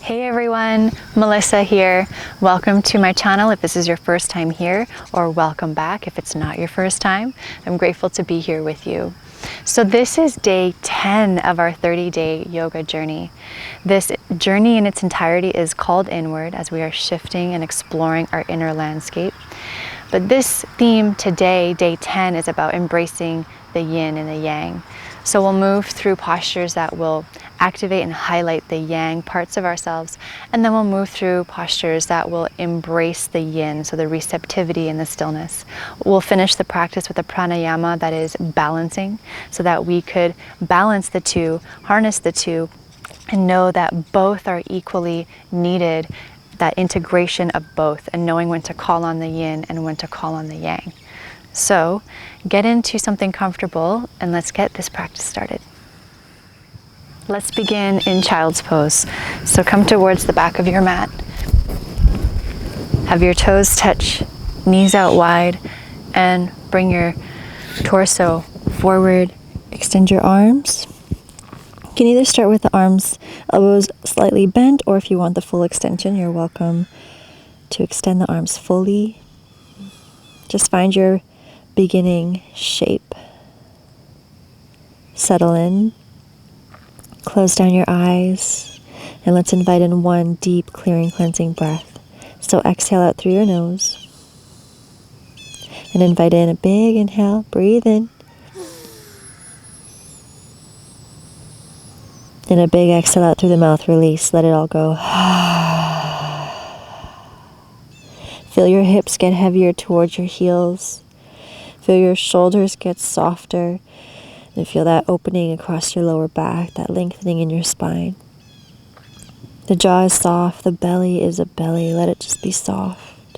Hey everyone, Melissa here. Welcome to my channel if this is your first time here, or welcome back if it's not your first time. I'm grateful to be here with you. So this is day 10 of our 30-day yoga journey. This journey in its entirety is called inward as we are shifting and exploring our inner landscape. But this theme today, day 10, is about embracing the yin and the yang. So we'll move through postures that will activate and highlight the yang parts of ourselves, and then we'll move through postures that will embrace the yin, so the receptivity and the stillness. We'll finish the practice with a pranayama that is balancing, so that we could balance the two, harness the two, and know that both are equally needed, that integration of both, and knowing when to call on the yin and when to call on the yang. So get into something comfortable and let's get this practice started. Let's begin in child's pose. So come towards the back of your mat. Have your toes touch, knees out wide, and bring your torso forward. Extend your arms. You can either start with the arms, elbows slightly bent, or if you want the full extension, you're welcome to extend the arms fully. Just find your beginning shape. Settle in. Close down your eyes, and let's invite in one deep, clearing, cleansing breath. So exhale out through your nose, and invite in a big inhale. Breathe in, and a big exhale out through the mouth. Release, let it all go. Feel your hips get heavier towards your heels. Feel your shoulders get softer. And feel that opening across your lower back, that lengthening in your spine. The jaw is soft, the belly is a belly. Let it just be soft.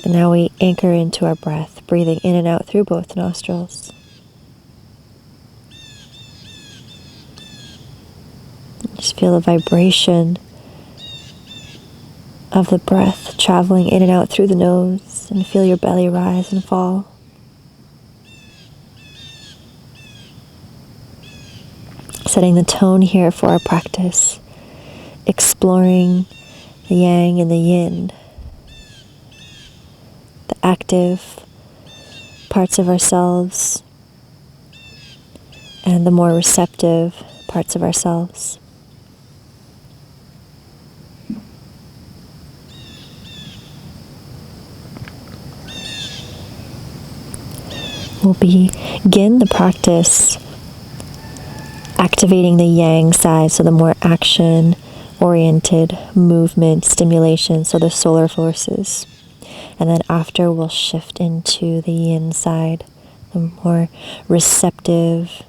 And now we anchor into our breath, breathing in and out through both nostrils. Just feel the vibration of the breath traveling in and out through the nose, and feel your belly rise and fall. Setting the tone here for our practice, exploring the yang and the yin, the active parts of ourselves and the more receptive parts of ourselves. We'll begin the practice activating the yang side, so the more action-oriented movement, stimulation, so the solar forces. And then after, we'll shift into the yin side, the more receptive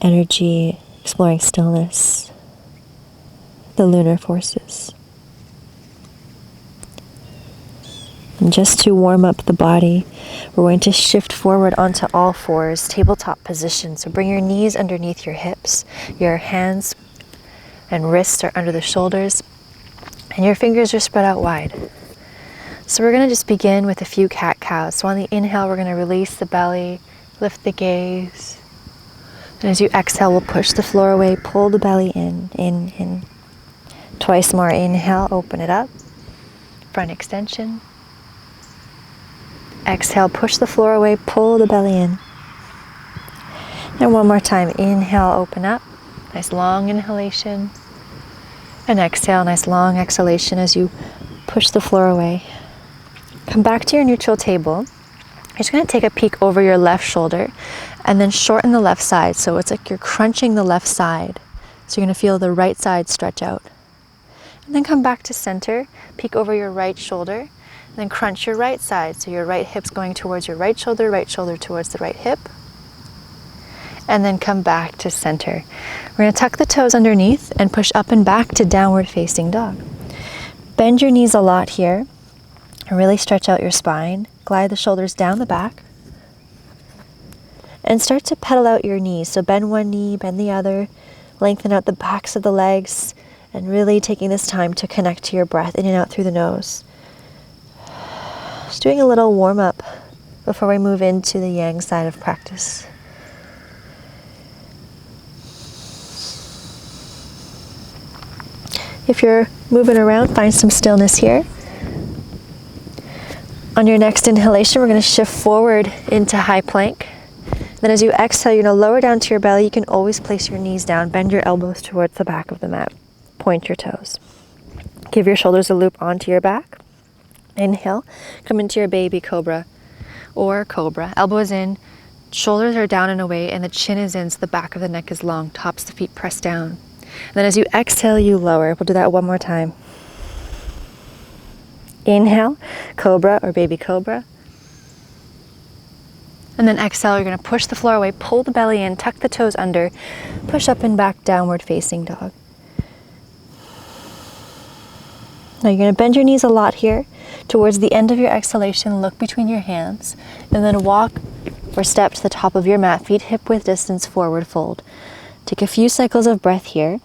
energy, exploring stillness, the lunar forces. And just to warm up the body, we're going to shift forward onto all fours, tabletop position. So bring your knees underneath your hips, your hands and wrists are under the shoulders, and your fingers are spread out wide. So we're going to just begin with a few cat-cows. So on the inhale, we're going to release the belly, lift the gaze. And as you exhale, we'll push the floor away, pull the belly in. Twice more, inhale, open it up, front extension. Exhale, push the floor away, pull the belly in. And one more time, inhale, open up. Nice long inhalation. And exhale, nice long exhalation as you push the floor away. Come back to your neutral table. You're just going to take a peek over your left shoulder and then shorten the left side. So it's like you're crunching the left side. So you're going to feel the right side stretch out. And then come back to center, peek over your right shoulder. Then crunch your right side, so your right hip's going towards your right shoulder towards the right hip. And then come back to center. We're going to tuck the toes underneath and push up and back to downward facing dog. Bend your knees a lot here and really stretch out your spine. Glide the shoulders down the back. And start to pedal out your knees. So bend one knee, bend the other. Lengthen out the backs of the legs, and really taking this time to connect to your breath in and out through the nose. Just doing a little warm up before we move into the yang side of practice. If you're moving around, find some stillness here. On your next inhalation, we're going to shift forward into high plank. Then as you exhale, you're going to lower down to your belly. You can always place your knees down, bend your elbows towards the back of the mat, point your toes. Give your shoulders a loop onto your back. Inhale, come into your baby cobra or cobra. Elbows in, shoulders are down and away, and the chin is in, so the back of the neck is long, tops of the feet pressed down. And then as you exhale, you lower. We'll do that one more time. Inhale, cobra or baby cobra. And then exhale, you're going to push the floor away, pull the belly in, tuck the toes under, push up and back, downward facing dog. Now you're going to bend your knees a lot here. Towards the end of your exhalation, look between your hands, and then walk or step to the top of your mat, feet hip width distance, forward fold. Take a few cycles of breath here.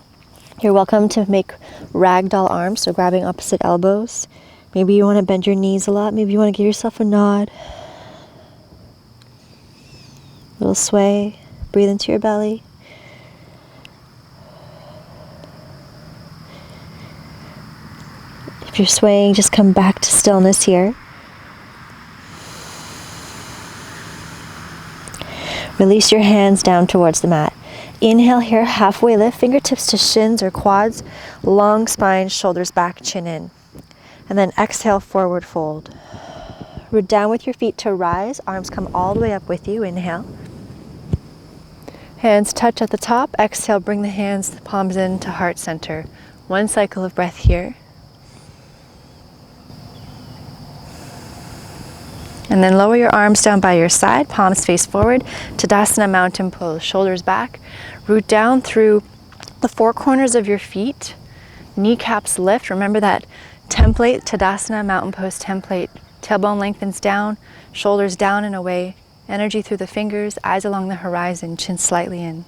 You're welcome to make ragdoll arms, so grabbing opposite elbows. Maybe you want to bend your knees a lot. Maybe you want to give yourself a nod. Little sway. Breathe into your belly. If you're swaying, just come back to stillness here. Release your hands down towards the mat. Inhale here, halfway lift, fingertips to shins or quads, long spine, shoulders back, chin in. And then exhale, forward fold. Root down with your feet to rise, arms come all the way up with you, inhale. Hands touch at the top, exhale, bring the hands, the palms in to heart center. One cycle of breath here. And then lower your arms down by your side, palms face forward, Tadasana mountain pose, shoulders back. Root down through the four corners of your feet, kneecaps lift. Remember that template, Tadasana mountain pose template. Tailbone lengthens down, shoulders down and away, energy through the fingers, eyes along the horizon, chin slightly in.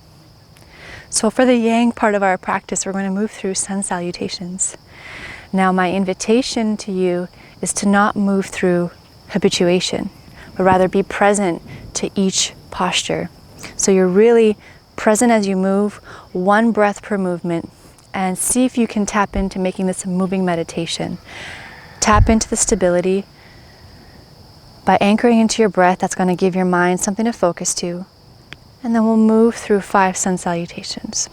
So for the yang part of our practice, we're going to move through sun salutations. Now my invitation to you is to not move through habituation, but rather be present to each posture. So you're really present as you move, one breath per movement, and see if you can tap into making this a moving meditation. Tap into the stability by anchoring into your breath. That's going to give your mind something to focus to. And then we'll move through 5 sun salutations.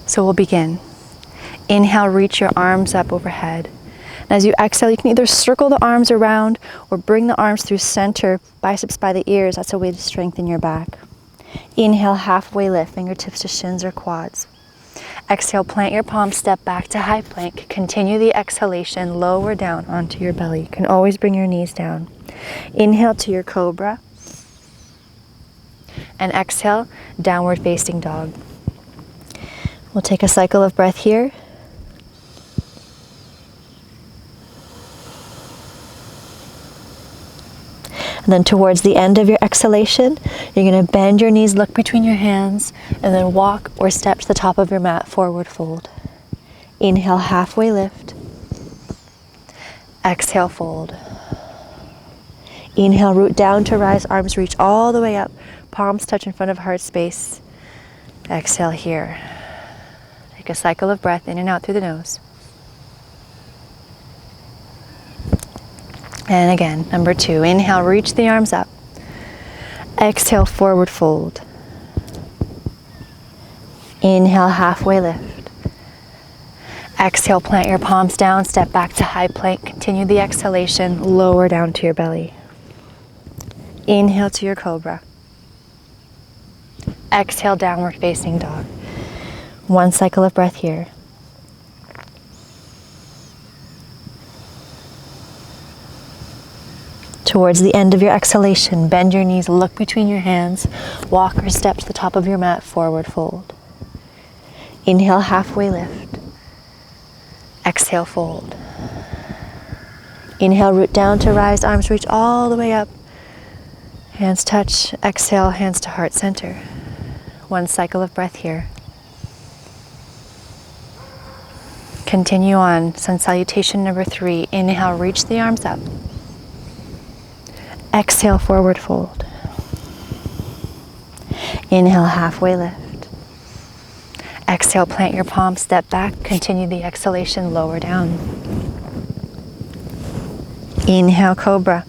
So we'll begin. Inhale, reach your arms up overhead. And as you exhale, you can either circle the arms around or bring the arms through center, biceps by the ears. That's a way to strengthen your back. Inhale, halfway lift, fingertips to shins or quads. Exhale, plant your palms, step back to high plank. Continue the exhalation, lower down onto your belly. You can always bring your knees down. Inhale to your cobra. And exhale, downward facing dog. We'll take a cycle of breath here. And then towards the end of your exhalation, you're going to bend your knees, look between your hands, and then walk or step to the top of your mat, forward fold. Inhale, halfway lift. Exhale, fold. Inhale, root down to rise, arms reach all the way up, palms touch in front of heart space. Exhale here. Take a cycle of breath in and out through the nose. And again, number 2, inhale, reach the arms up. Exhale, forward fold. Inhale, halfway lift. Exhale, plant your palms down, step back to high plank. Continue the exhalation, lower down to your belly. Inhale to your cobra. Exhale, downward facing dog. One cycle of breath here. Towards the end of your exhalation, bend your knees, look between your hands, walk or step to the top of your mat, forward fold. Inhale, halfway lift. Exhale, fold. Inhale, root down to rise, arms reach all the way up. Hands touch, exhale, hands to heart center. One cycle of breath here. Continue on, sun salutation number 3. Inhale, reach the arms up. Exhale, forward fold. Inhale, halfway lift. Exhale, plant your palms, step back, continue the exhalation, lower down. Inhale, cobra.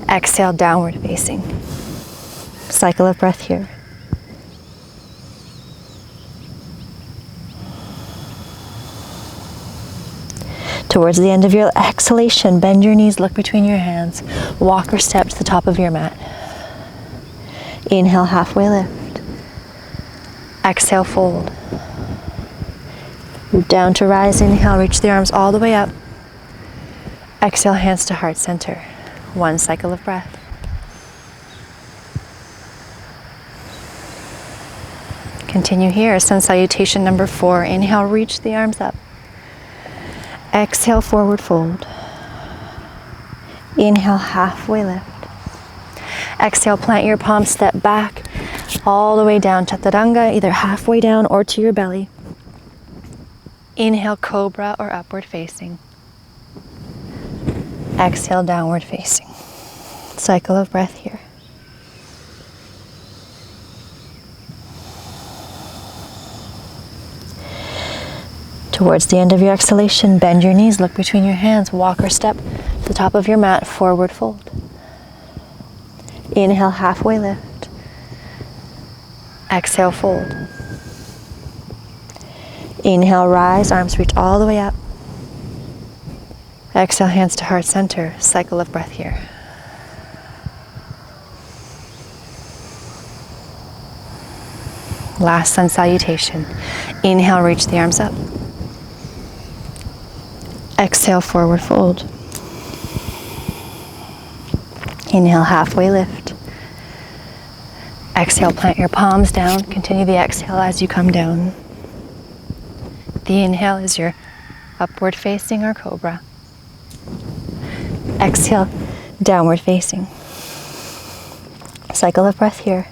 Exhale, downward facing. Cycle of breath here. Towards the end of your exhalation, bend your knees, look between your hands, walk or step to the top of your mat. Inhale, halfway lift. Exhale, fold. Down to rise, inhale, reach the arms all the way up. Exhale, hands to heart center. One cycle of breath. Continue here, sun salutation number 4. Inhale, reach the arms up. Exhale, forward fold. Inhale, halfway lift. Exhale, plant your palms, step back all the way down, chaturanga, either halfway down or to your belly. Inhale, cobra or upward facing. Exhale, downward facing. Cycle of breath here. Towards the end of your exhalation, bend your knees, look between your hands, walk or step to the top of your mat, forward fold. Inhale, halfway lift. Exhale, fold. Inhale, rise, arms reach all the way up. Exhale, hands to heart center, cycle of breath here. Last sun salutation. Inhale, reach the arms up. Exhale, forward fold. Inhale, halfway lift. Exhale, plant your palms down. Continue the exhale as you come down. The inhale is your upward facing or cobra. Exhale, downward facing. Cycle of breath here.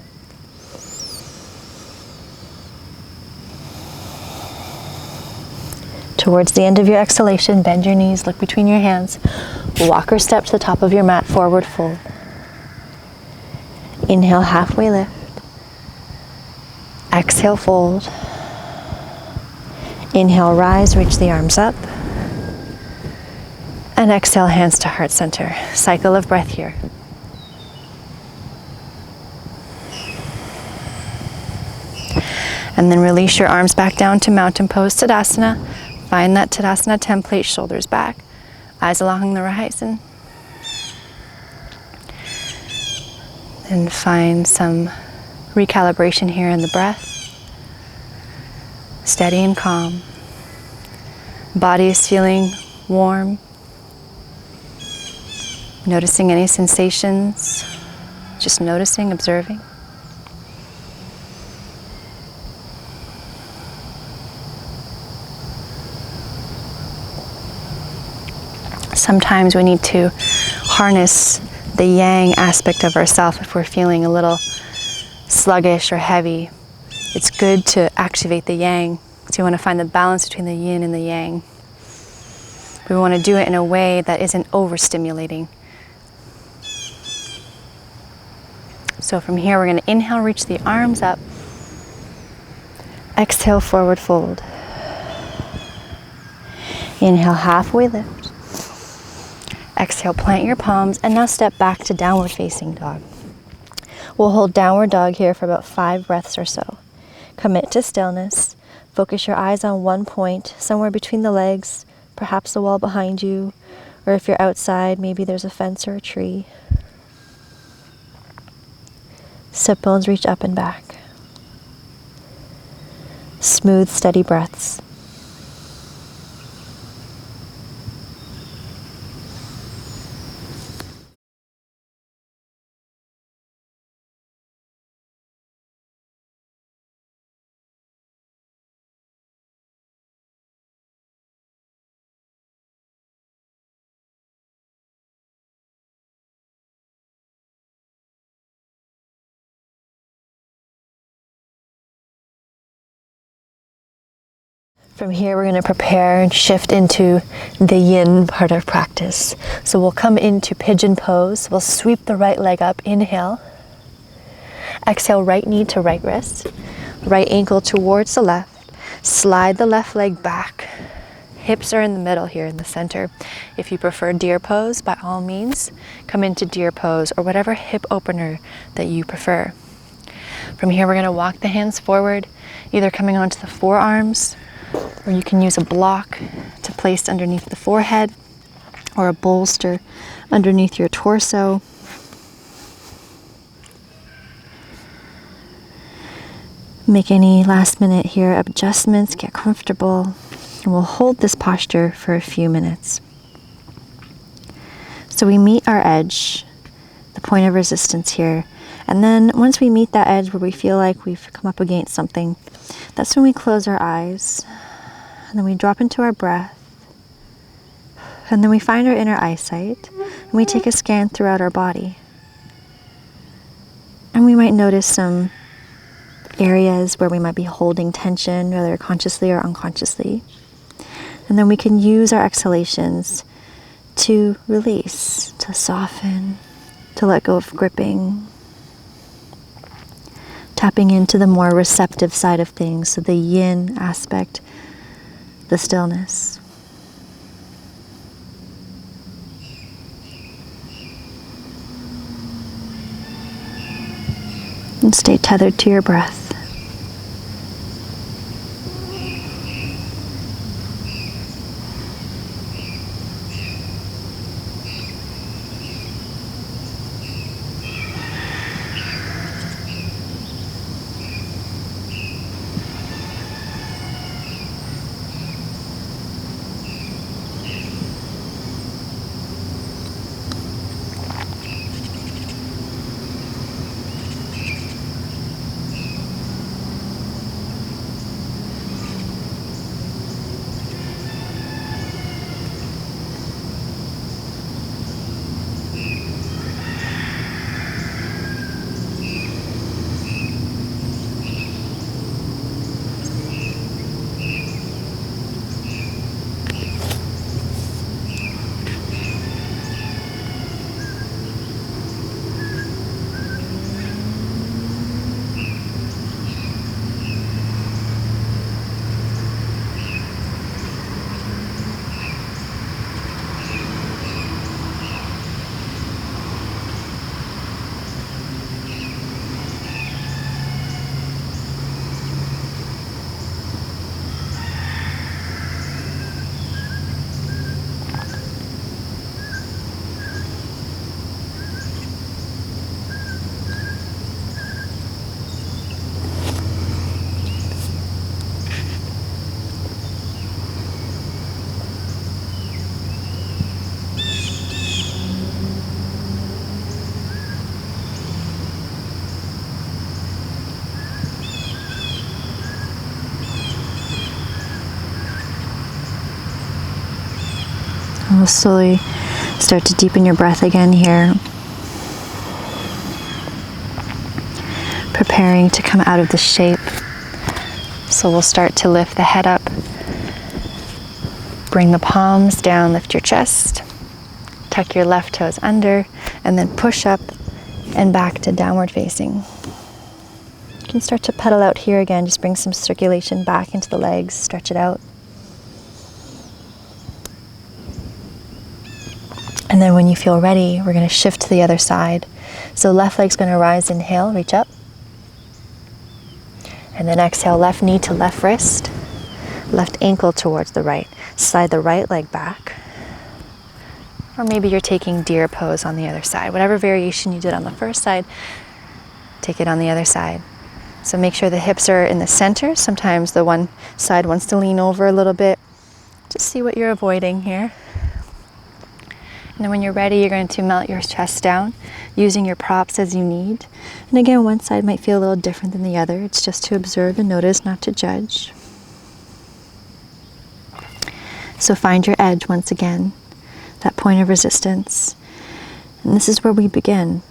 Towards the end of your exhalation, bend your knees, look between your hands, walk or step to the top of your mat, forward fold. Inhale, halfway lift. Exhale, fold. Inhale, rise, reach the arms up. And exhale, hands to heart center. Cycle of breath here. And then release your arms back down to mountain pose, Tadasana. Find that Tadasana template, shoulders back, eyes along the horizon. And find some recalibration here in the breath. Steady and calm. Body is feeling warm. Noticing any sensations, just noticing, observing. Sometimes we need to harness the yang aspect of ourselves if we're feeling a little sluggish or heavy. It's good to activate the yang. So you want to find the balance between the yin and the yang. We want to do it in a way that isn't overstimulating. So from here, we're going to inhale, reach the arms up. Exhale, forward fold. Inhale, halfway lift. Exhale, plant your palms, and now step back to downward facing dog. We'll hold downward dog here for about 5 breaths or so. Commit to stillness. Focus your eyes on one point, somewhere between the legs, perhaps the wall behind you, or if you're outside, maybe there's a fence or a tree. Sit bones reach up and back. Smooth, steady breaths. From here, we're going to prepare and shift into the yin part of practice. So we'll come into pigeon pose. We'll sweep the right leg up, inhale. Exhale, right knee to right wrist. Right ankle towards the left. Slide the left leg back. Hips are in the middle here in the center. If you prefer deer pose, by all means, come into deer pose or whatever hip opener that you prefer. From here, we're going to walk the hands forward, either coming onto the forearms, or you can use a block to place underneath the forehead, or a bolster underneath your torso. Make any last minute here adjustments, get comfortable, and we'll hold this posture for a few minutes. So we meet our edge, the point of resistance here, and then once we meet that edge where we feel like we've come up against something, that's when we close our eyes, and then we drop into our breath, and then we find our inner eyesight, and we take a scan throughout our body. And we might notice some areas where we might be holding tension, whether consciously or unconsciously. And then we can use our exhalations to release, to soften, to let go of gripping. Tapping into the more receptive side of things, so the yin aspect, the stillness. And stay tethered to your breath. And we'll slowly start to deepen your breath again here. Preparing to come out of the shape. So we'll start to lift the head up. Bring the palms down, lift your chest. Tuck your left toes under, and then push up and back to downward facing. You can start to pedal out here again. Just bring some circulation back into the legs, stretch it out. And then when you feel ready, we're going to shift to the other side. So left leg's going to rise, inhale, reach up. And then exhale, left knee to left wrist, left ankle towards the right. Slide the right leg back. Or maybe you're taking deer pose on the other side. Whatever variation you did on the first side, take it on the other side. So make sure the hips are in the center. Sometimes the one side wants to lean over a little bit. Just see what you're avoiding here. And then when you're ready, you're going to melt your chest down using your props as you need. And again, one side might feel a little different than the other. It's just to observe and notice, not to judge. So find your edge once again, that point of resistance. And this is where we begin.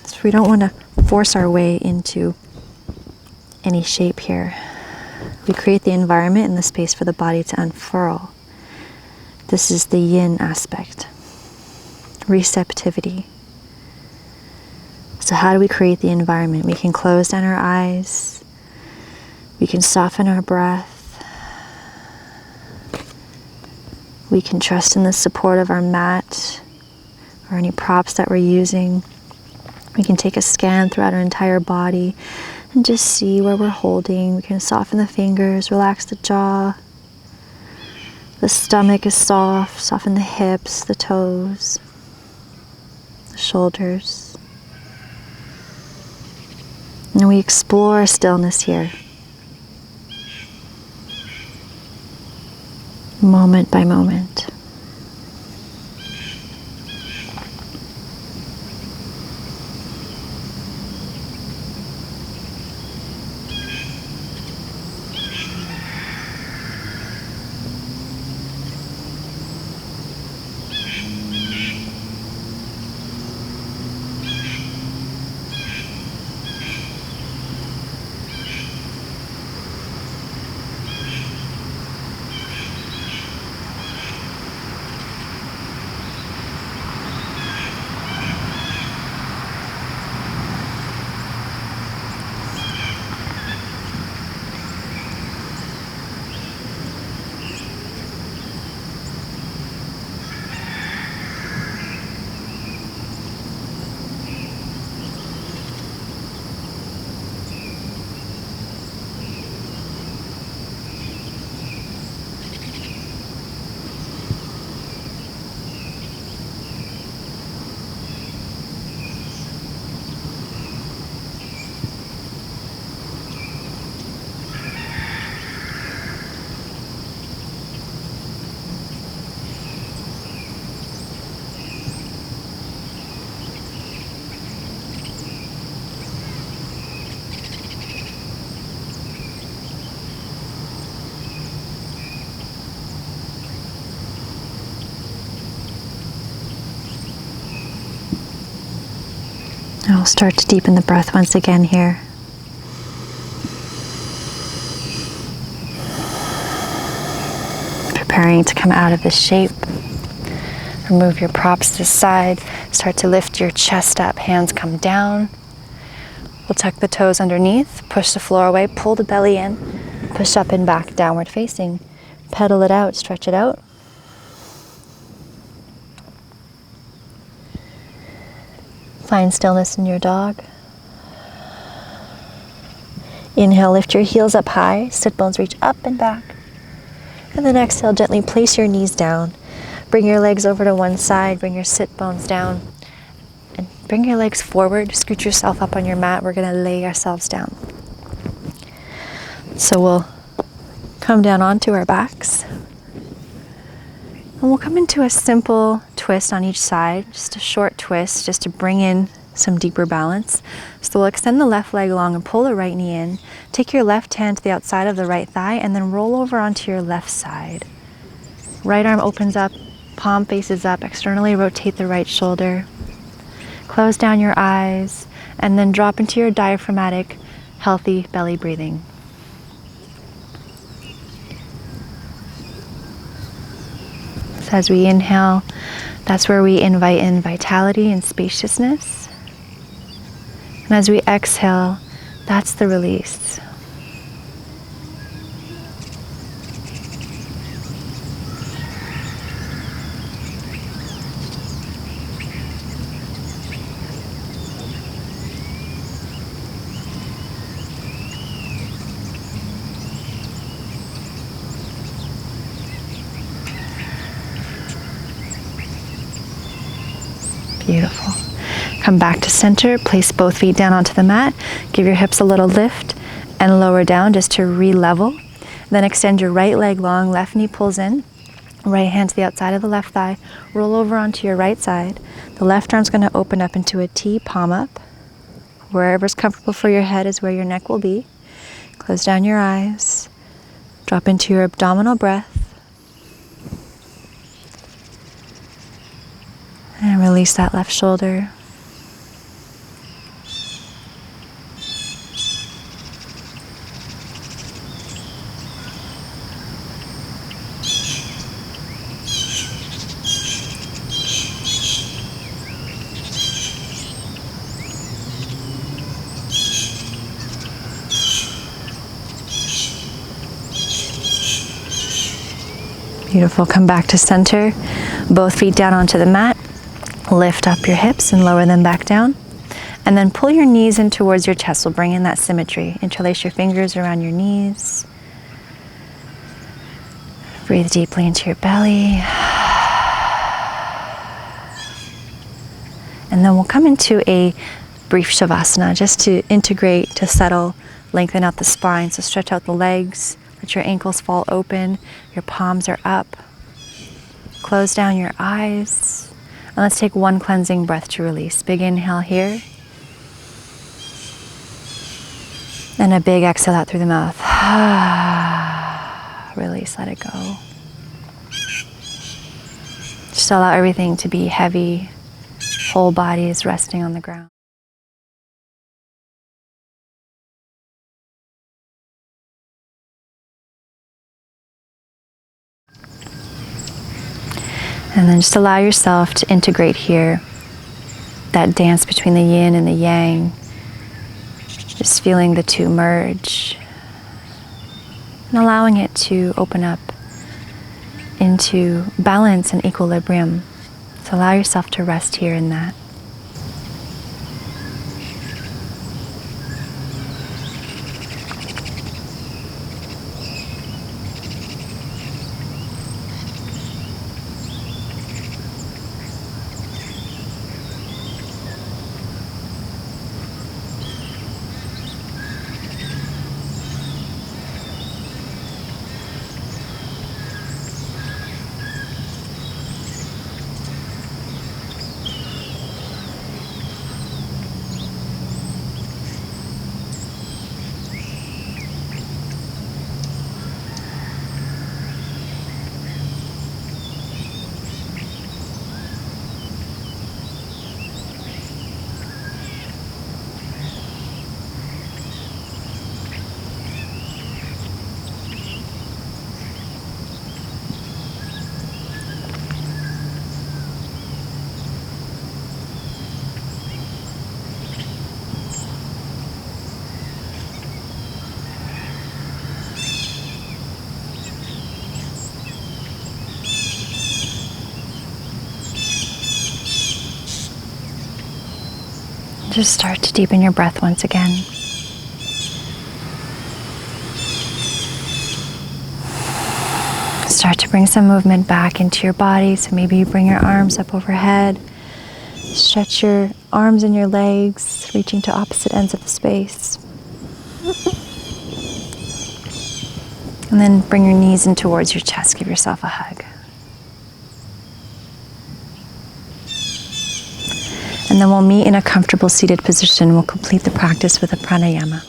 So we don't want to force our way into any shape here. We create the environment and the space for the body to unfurl. This is the yin aspect. Receptivity. So how do we create the environment? We can close down our eyes. We can soften our breath. We can trust in the support of our mat or any props that we're using. We can take a scan throughout our entire body and just see where we're holding. We can soften the fingers, relax the jaw. The stomach is soft, soften the hips, the toes, the shoulders. And we explore stillness here, moment by moment. And we'll start to deepen the breath once again here. Preparing to come out of this shape. Remove your props to the side. Start to lift your chest up, hands come down. We'll tuck the toes underneath, push the floor away, pull the belly in, push up and back, downward facing. Pedal it out, stretch it out. Find stillness in your dog. Inhale, lift your heels up high, sit bones reach up and back. And then exhale, gently place your knees down. Bring your legs over to one side, bring your sit bones down. And bring your legs forward, scoot yourself up on your mat. We're gonna lay ourselves down. So we'll come down onto our backs. And we'll come into a simple twist on each side, just a short twist, just to bring in some deeper balance. So we'll extend the left leg long and pull the right knee in. Take your left hand to the outside of the right thigh and then roll over onto your left side. Right arm opens up, palm faces up, externally rotate the right shoulder. Close down your eyes and then drop into your diaphragmatic, healthy belly breathing. So as we inhale, that's where we invite in vitality and spaciousness. And as we exhale, that's the release. Beautiful. Come back to center, place both feet down onto the mat, give your hips a little lift and lower down just to re-level. Then extend your right leg long, left knee pulls in, right hand to the outside of the left thigh, roll over onto your right side. The left arm's gonna open up into a T, palm up. Wherever's comfortable for your head is where your neck will be. Close down your eyes, drop into your abdominal breath, and release that left shoulder. Beautiful. Come back to center. Both feet down onto the mat. Lift up your hips and lower them back down. And then pull your knees in towards your chest. We'll bring in that symmetry. Interlace your fingers around your knees. Breathe deeply into your belly. And then we'll come into a brief shavasana just to integrate, to settle, lengthen out the spine. So stretch out the legs, let your ankles fall open, your palms are up. Close down your eyes. And let's take one cleansing breath to release. Big inhale here. And a big exhale out through the mouth. Release, let it go. Just allow everything to be heavy. Whole body is resting on the ground. And then just allow yourself to integrate here. That dance between the yin and the yang. Just feeling the two merge. And allowing it to open up into balance and equilibrium. So allow yourself to rest here in that. Just start to deepen your breath once again. Start to bring some movement back into your body. So maybe you bring your arms up overhead. Stretch your arms and your legs, reaching to opposite ends of the space. And then bring your knees in towards your chest. Give yourself a hug. And then we'll meet in a comfortable seated position. We'll complete the practice with a pranayama.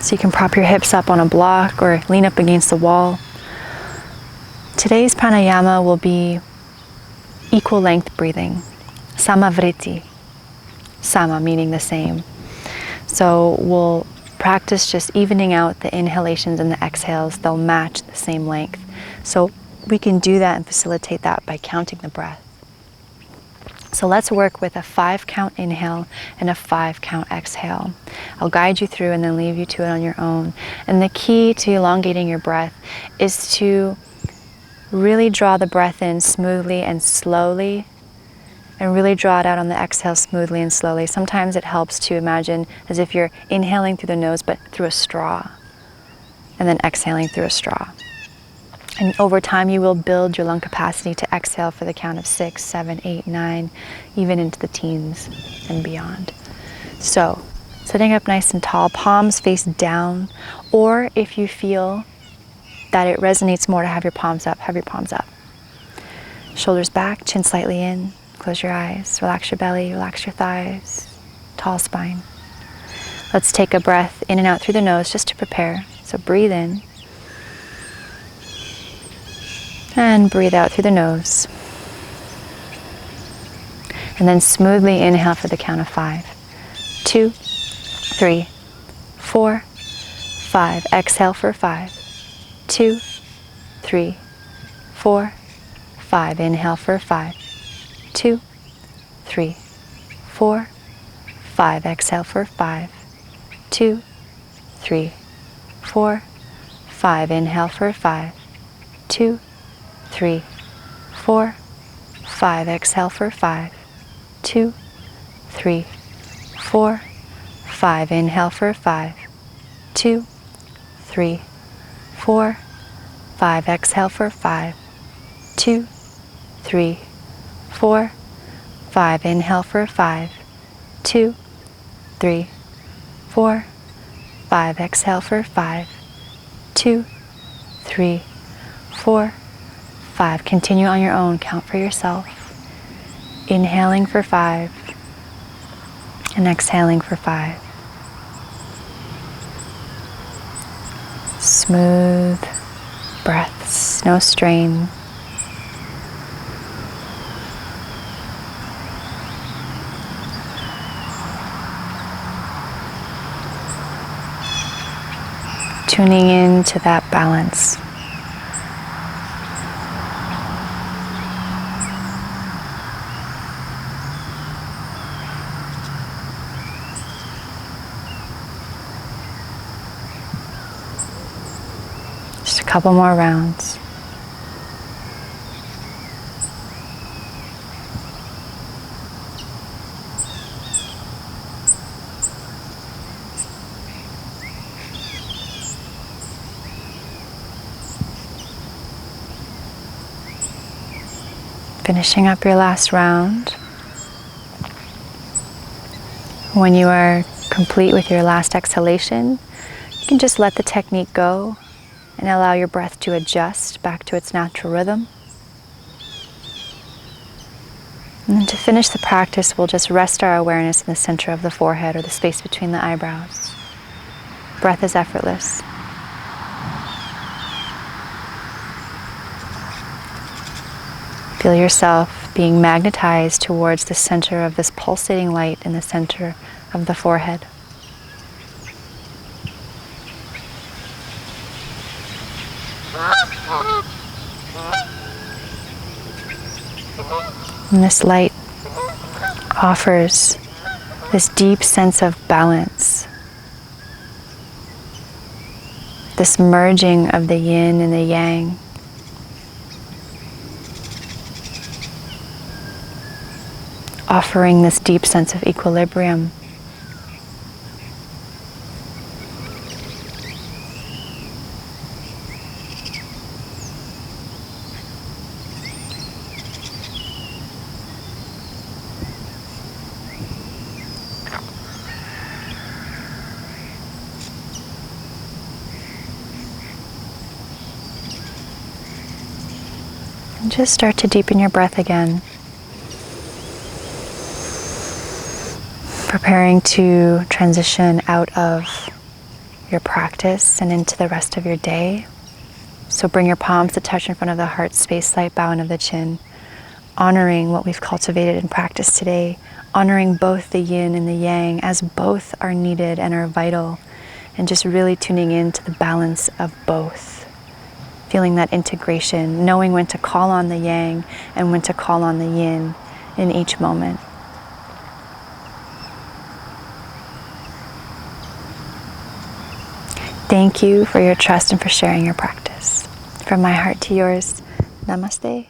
So you can prop your hips up on a block or lean up against the wall. Today's pranayama will be equal length breathing, samavriti, sama meaning the same. So we'll practice just evening out the inhalations and the exhales. They'll match the same length. So we can do that and facilitate that by counting the breath. So let's work with a 5-count inhale and a 5-count exhale. I'll guide you through and then leave you to it on your own. And the key to elongating your breath is to really draw the breath in smoothly and slowly, and really draw it out on the exhale smoothly and slowly. Sometimes it helps to imagine as if you're inhaling through the nose but through a straw, and then exhaling through a straw. And over time you will build your lung capacity to exhale for the count of 6, 7, 8, 9, even into the teens and beyond. So, sitting up nice and tall, palms face down, or if you feel that it resonates more to have your palms up, have your palms up. Shoulders back, chin slightly in. Close your eyes, relax your belly, relax your thighs, tall spine. Let's take a breath in and out through the nose just to prepare. So breathe in and breathe out through the nose. And then smoothly inhale for the count of 5, 2, 3, 4, 5. Exhale for 5, 2, 3, 4, 5. Inhale for 5, 2, 3, 4, 5. Exhale for 5, 2, 3, 4, 5. Inhale for 5, 2, 3, 4, 5. Exhale for 5, 2, 3, 4, 5. Inhale for 5, 2, 3, 4, 5. Exhale for 5, 2, 3, 4, 5. Inhale for 5, 2, 3, 4, 5. Exhale for 5, 2, 3, 4, 5. Continue on your own. Count for yourself. Inhaling for 5 and exhaling for 5. Smooth breaths, no strain. Tuning into that balance. Just a couple more rounds. Finishing up your last round. When you are complete with your last exhalation, you can just let the technique go and allow your breath to adjust back to its natural rhythm. And then to finish the practice, we'll just rest our awareness in the center of the forehead or the space between the eyebrows. Breath is effortless. Feel yourself being magnetized towards the center of this pulsating light in the center of the forehead. And this light offers this deep sense of balance, this merging of the yin and the yang. Offering this deep sense of equilibrium. And just start to deepen your breath again. Preparing to transition out of your practice and into the rest of your day. So bring your palms to touch in front of the heart space, light bowing of the chin, honoring what we've cultivated and practiced today, honoring both the yin and the yang as both are needed and are vital, and just really tuning into the balance of both. Feeling that integration, knowing when to call on the yang and when to call on the yin in each moment. Thank you for your trust and for sharing your practice. From my heart to yours, namaste.